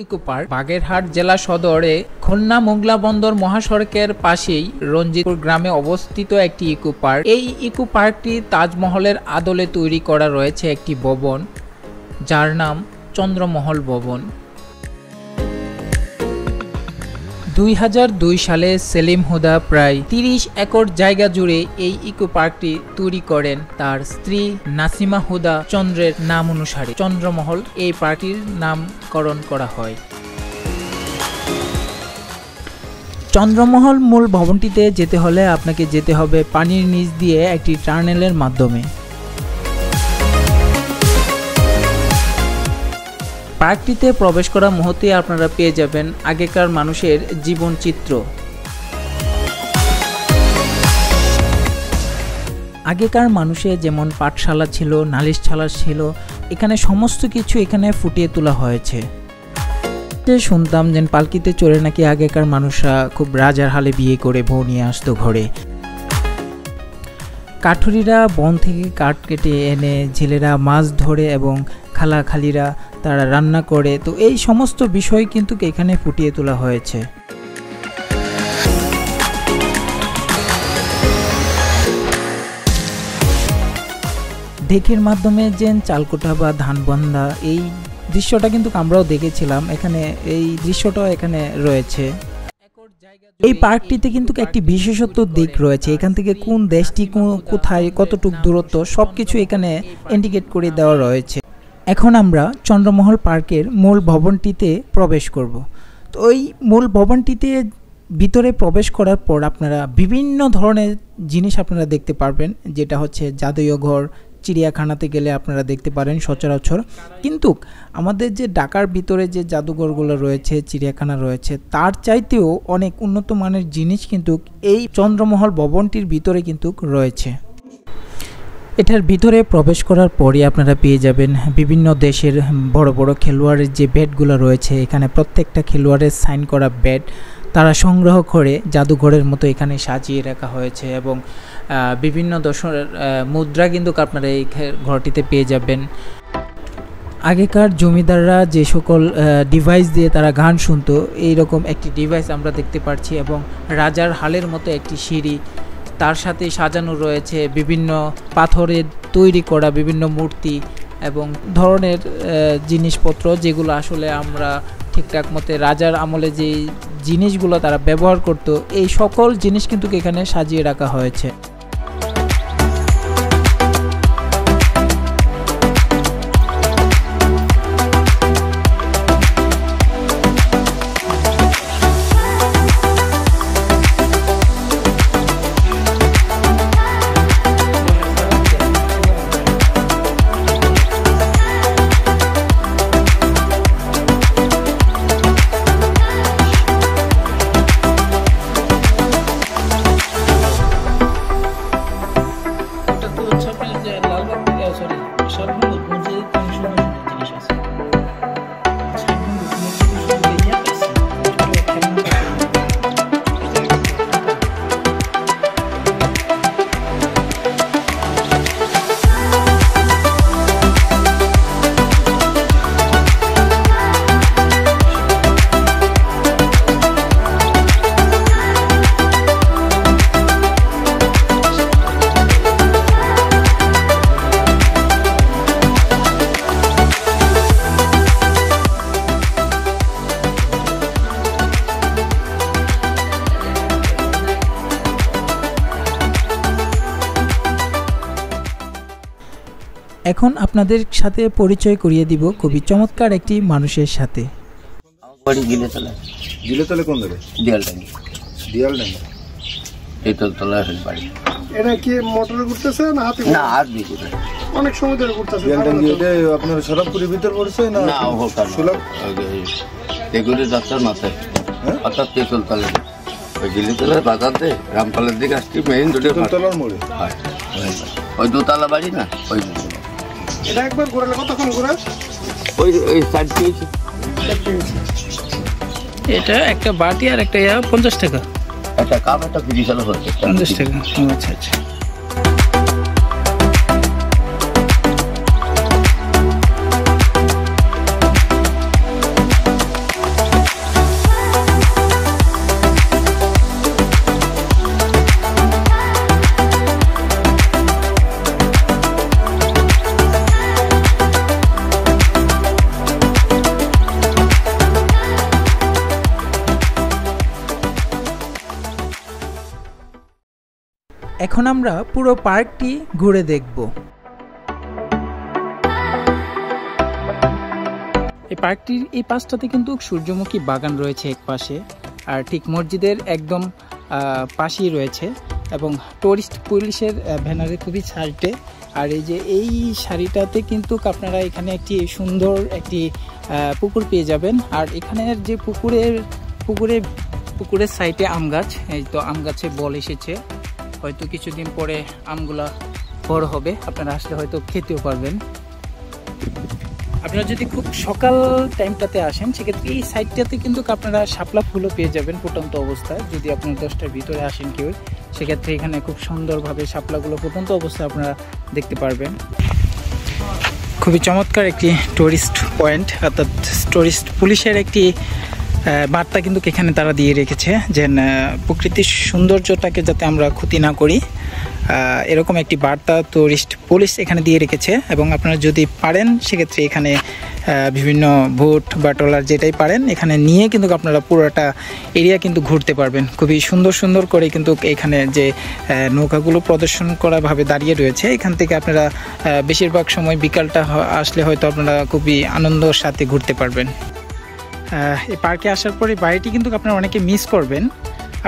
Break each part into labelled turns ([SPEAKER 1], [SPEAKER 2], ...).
[SPEAKER 1] Eco park Bagerhat জেলা সদরে খুলনা মোংলা বন্দর মহাসড়কের পাশেই রঞ্জিতপুর গ্রামে অবস্থিত একটি ইকো পার্ক। এই ইকো পার্কটি তাজমহলের আদলে তৈরি করা রয়েছে একটি ভবন, যার নাম চন্দ্রমহল ভবন। 2002 সালে সেলিম হুদা প্রায় 30 একর জায়গা জুড়ে এই ইকো পার্কটি তৈরি করেন তার স্ত্রী নাসিমা হুদা চন্দ্রের নাম অনুসারে চন্দ্রমহল এই পার্কটির নামকরণ করা হয়। চন্দ্রমহল মূল ভবনটিতে যেতে হলে আপনাকে যেতে হবে পানির নিচ দিয়ে একটি টানেলের মাধ্যমে। পার্কটিতে প্রবেশ করা মুহূর্তে আপনারা পেয়ে যাবেন আগেকার মানুষের জীবন চিত্র। আগেকার মানুষের যেমন পাঠশালা ছিল, নালিশশালা ছিল, এখানে সমস্ত কিছু এখানে ফুটিয়ে তোলা হয়েছে। শুনতাম যে পালকিতে চড়ে নাকি আগেকার মানুষরা খুব রাজার হালে বিয়ে করে বউ নিয়ে আসতো ঘরে। কাঠুরিরা বন থেকে কাঠ কেটে এনে ঝিলেরা মাছ ধরে এবং খালাখালিরা তারা রান্না করে, তো এই সমস্ত বিষয় কিন্তু এখানে ফুটিয়ে তোলা হয়েছে। ঢেকির মাধ্যমে যে চালকোটা বা ধান বন্ধা এই দৃশ্যটা কিন্তু আমরাও দেখেছিলাম, এখানে এই দৃশ্যটাও এখানে রয়েছে। এই পার্কটিতে কিন্তু একটি বিশেষত্ব দিক রয়েছে, এখান থেকে কোন দেশটি কোথায় কতটুকু দূরত্ব সবকিছু এখানে ইন্ডিকেট করে দেওয়া রয়েছে। এখন আমরা চন্দ্রমহল পার্কের মূল ভবনটিতে প্রবেশ করব। তো ওই মূল ভবনটিতে ভিতরে প্রবেশ করার পর আপনারা বিভিন্ন ধরনের জিনিস আপনারা দেখতে পারবেন, যেটা হচ্ছে জাদুঘর, চিড়িয়াখানাতে গেলে আপনারা দেখতে পারেন সচরাচর, কিন্তু আমাদের যে ঢাকার ভিতরে যে জাদুঘরগুলো রয়েছে, চিড়িয়াখানা রয়েছে, তার চাইতেও অনেক উন্নত মানের জিনিস কিন্তু এই চন্দ্রমহল ভবনটির ভিতরে কিন্তু রয়েছে। এটার ভিতরে প্রবেশ করার পরই আপনারা পেয়ে যাবেন বিভিন্ন দেশের বড় বড় খেলোয়াড়ের যে ব্যাটগুলো রয়েছে, এখানে প্রত্যেকটা খেলোয়াড়ের সাইন করা ব্যাট তারা সংগ্রহ করে জাদুঘরের মতো এখানে সাজিয়ে রাখা হয়েছে এবং বিভিন্ন দর্শনের মুদ্রা কিন্তু আপনারা এই ঘরটিতে পেয়ে যাবেন। আগেকার জমিদাররা যে সকল ডিভাইস দিয়ে তারা গান শুনতো, এইরকম একটি ডিভাইস আমরা দেখতে পাচ্ছি এবং রাজার হালের মতো একটি সিঁড়ি, তার সাথে সাজানো রয়েছে বিভিন্ন পাথরের তৈরি করা বিভিন্ন মূর্তি এবং ধরনের জিনিসপত্র, যেগুলো আসলে আমরা ঠিকঠাক মতে রাজার আমলে যে জিনিসগুলো তারা ব্যবহার করত, এই সকল জিনিস কিন্তু এখানে সাজিয়ে রাখা হয়েছে। এখন আপনাদের সাথে পরিচয় করিয়ে দিব খুবই চমৎকার একটি মানুষের সাথে।
[SPEAKER 2] দিলেতলা কোন জায়গায়? দিয়ালডাঙ্গি এই তলা বাড়ি। এটা কি মোটরে ঘুরতেছে না হাতে? না, হাত দিয়ে ঘুরে অনেক সময় ধরে ঘুরতেছে। দিয়ালডাঙ্গি এটা আপনার সরবপুরের ভিতর পড়ছে না? না, ওখানে সুলভ এগুলি যাত্রার মাথায়, অর্থাৎ তেঁতুলতলা। ওই দিলেতলার বাজার দিয়ে রামপালের দিকে আসছি, মেইন তেঁতুলতলার মোড়ে। হয় ওই দোতলা বাড়ি না, ওই এটা একবার ঘুরালে কতক্ষণ ঘুরে? ওই সাইডটি হয়েছে।
[SPEAKER 1] এটা একটা বাটি আর একটা 50 টাকা,
[SPEAKER 2] একটা কাপ একটা ফ্রি চালু হচ্ছে
[SPEAKER 1] 50 টাকা। আচ্ছা আচ্ছা। এখন আমরা পুরো পার্কটি ঘুরে দেখব। এই পার্কটির এই পাশটাতে কিন্তু সূর্যমুখী বাগান রয়েছে এক পাশে, আর ঠিক মসজিদের একদম পাশেই রয়েছে, এবং টুরিস্ট পুলিশের ব্যানারে খুবই সাইডে। আর এই যে এই সারিটাতে কিন্তু আপনারা এখানে একটি সুন্দর একটি পুকুর পেয়ে যাবেন। আর এখানের যে পুকুরের সাইডে আম গাছ, এই তো আম গাছে বল এসেছে, হয়তো কিছুদিন পরে আমগুলা বড় হবে, আপনারা আসলে হয়তো খেতেও পারবেন। আপনারা যদি খুব সকাল টাইমটাতে আসেন সেক্ষেত্রে এই সাইডটাতে কিন্তু আপনারা শাপলা ফুলও পেয়ে যাবেন ফুটন্ত অবস্থায়। যদি আপনারা 10টার ভিতরে আসেন কেউ, সেক্ষেত্রে এখানে খুব সুন্দরভাবে শাপলাগুলো ফুটন্ত অবস্থায় আপনারা দেখতে পারবেন। খুবই চমৎকার একটি টুরিস্ট পয়েন্ট, অর্থাৎ টুরিস্ট পুলিশের একটি বার্তা কিন্তু এখানে তারা দিয়ে রেখেছে, যে প্রকৃতির সৌন্দর্যটাকে যাতে আমরা ক্ষতি না করি, এরকম একটি বার্তা টুরিস্ট পুলিশ এখানে দিয়ে রেখেছে। এবং আপনারা যদি পারেন সেক্ষেত্রে এখানে বিভিন্ন বোট বা ট্রলার যেটাই পারেন এখানে নিয়ে কিন্তু আপনারা পুরোটা এরিয়া কিন্তু ঘুরতে পারবেন। খুবই সুন্দর সুন্দর করে কিন্তু এখানে যে নৌকাগুলো প্রদর্শন করাভাবে দাঁড়িয়ে রয়েছে, এখান থেকে আপনারা বেশিরভাগ সময় বিকালটা আসলে হয়তো আপনারা খুবই আনন্দের সাথে ঘুরতে পারবেন। এই পার্কে আসার পরে বাড়িটি কিন্তু আপনারা অনেকে মিস করবেন।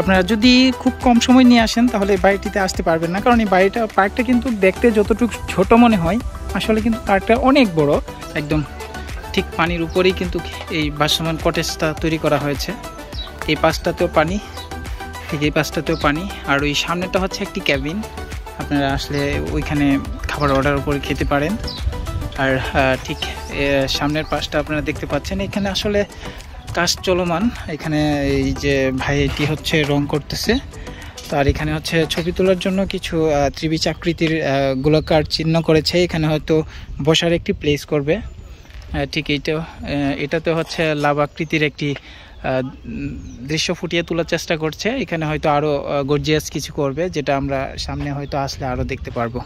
[SPEAKER 1] আপনারা যদি খুব কম সময় নিয়ে আসেন তাহলে এই বাড়িটিতে আসতে পারবেন না, কারণ এই পার্কটা কিন্তু দেখতে যতটুকু ছোট মনে হয় আসলে কিন্তু পার্কটা অনেক বড়। একদম ঠিক পানির উপরেই কিন্তু এই ভাসমান কটেজটা তৈরি করা হয়েছে। এই পাশটাতেও পানি, ঠিক এই পাশটাতেও পানি, আর ওই সামনেটা হচ্ছে একটি ক্যাবিন। আপনারা আসলে ওইখানে খাবার অর্ডার করে খেতে পারেন। আর ঠিক সামনের পাশটা আপনারা দেখতে পাচ্ছেন, এখানে আসলে কাজ চলমান। এখানে এই যে ভাইটি হচ্ছে রং করতেছে, তো আর এখানে হচ্ছে ছবি তোলার জন্য কিছু ত্রিভুজ আকৃতির গোলাকার চিহ্ন করেছে, এখানে হয়তো বসার একটি প্লেস করবে। ঠিক এটাতে হচ্ছে লাভ আকৃতির একটি দৃশ্য ফুটিয়ে তোলার চেষ্টা করছে। এখানে হয়তো আরও গর্জিয়াস কিছু করবে, যেটা আমরা সামনে হয়তো আসলে আরও দেখতে পারবো।